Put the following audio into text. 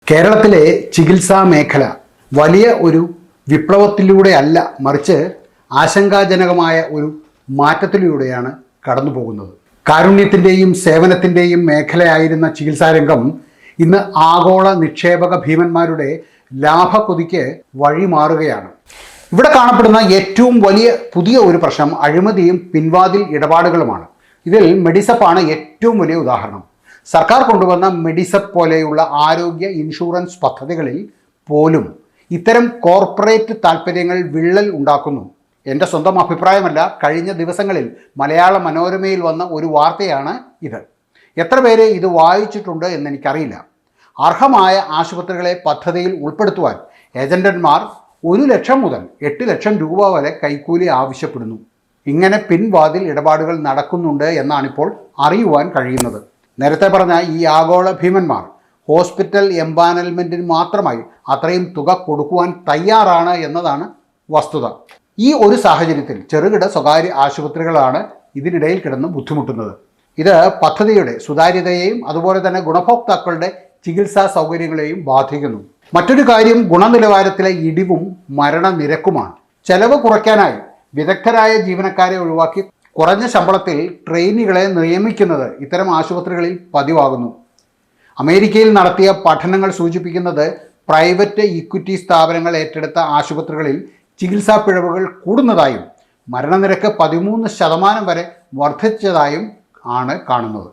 കേരളത്തിലെ ചികിത്സാ മേഖല വലിയ ഒരു വിപ്ലവത്തിലൂടെയല്ല, മറിച്ച് ആശങ്കാജനകമായ ഒരു മാറ്റത്തിലൂടെയാണ് കടന്നു പോകുന്നത്. കാരുണ്യത്തിൻ്റെയും സേവനത്തിൻ്റെയും മേഖലയായിരുന്ന ചികിത്സാരംഗം ഇന്ന് ആഗോള നിക്ഷേപക ഭീമന്മാരുടെ ലാഭക്കൊതിക്ക് വഴിമാറുകയാണ്. ഇവിടെ കാണപ്പെടുന്ന ഏറ്റവും വലിയ പുതിയ ഒരു പ്രശ്നം അഴിമതിയും പിൻവാതിൽ ഇടപാടുകളുമാണ്. ഇതിൽ മെഡിസപ്പാണ് ഏറ്റവും വലിയ ഉദാഹരണം. സർക്കാർ കൊണ്ടുവന്ന മെഡിസപ്പ് പോലെയുള്ള ആരോഗ്യ ഇൻഷുറൻസ് പദ്ധതികളിൽ പോലും ഇത്തരം കോർപ്പറേറ്റ് താൽപ്പര്യങ്ങൾ വിള്ളൽ ഉണ്ടാക്കുന്നു. എൻ്റെ സ്വന്തം അഭിപ്രായമല്ല, കഴിഞ്ഞ ദിവസങ്ങളിൽ മലയാള മനോരമയിൽ വന്ന ഒരു വാർത്തയാണ് ഇത്. എത്ര പേര് ഇത് വായിച്ചിട്ടുണ്ട് എന്നെനിക്കറിയില്ല. അർഹമായ ആശുപത്രികളെ പദ്ധതിയിൽ ഉൾപ്പെടുത്തുവാൻ ഏജന്റന്മാർ 1 ലക്ഷം മുതൽ 8 ലക്ഷം രൂപ വരെ കൈക്കൂലി ആവശ്യപ്പെടുന്നു. ഇങ്ങനെ പിൻവാതിൽ ഇടപാടുകൾ നടക്കുന്നുണ്ട് എന്നാണിപ്പോൾ അറിയുവാൻ കഴിയുന്നത്. നേരത്തെ പറഞ്ഞ ഈ ആഗോള ഭീമന്മാർ ഹോസ്പിറ്റൽ എംപാനൽമെൻറ്റിന് മാത്രമായി അത്രയും തുക കൊടുക്കുവാൻ തയ്യാറാണ് എന്നതാണ് വസ്തുത. ഈ ഒരു സാഹചര്യത്തിൽ ചെറുകിട സ്വകാര്യ ആശുപത്രികളാണ് ഇതിനിടയിൽ കിടന്ന് ബുദ്ധിമുട്ടുന്നത്. ഇത് പദ്ധതിയുടെ സുതാര്യതയെയും അതുപോലെ തന്നെ ഗുണഭോക്താക്കളുടെ ചികിത്സാ സൗകര്യങ്ങളെയും ബാധിക്കുന്നു. മറ്റൊരു കാര്യം ഗുണനിലവാരത്തിലെ ഇടിവും മരണനിരക്കുമാണ്. ചെലവ് കുറയ്ക്കാനായി വിദഗ്ധരായ ജീവനക്കാരെ ഒഴിവാക്കി കുറഞ്ഞ ശമ്പളത്തിൽ ട്രെയിനികളെ നിയമിക്കുന്നത് ഇത്തരം ആശുപത്രികളിൽ പതിവാകുന്നു. അമേരിക്കയിൽ നടത്തിയ പഠനങ്ങൾ സൂചിപ്പിക്കുന്നത് പ്രൈവറ്റ് ഇക്വിറ്റി സ്ഥാപനങ്ങൾ ഏറ്റെടുത്ത ആശുപത്രികളിൽ ചികിത്സാ പിഴവുകൾ കൂടുന്നതായും മരണനിരക്ക് 13% വരെ വർദ്ധിച്ചതായും ആണ് കാണുന്നത്.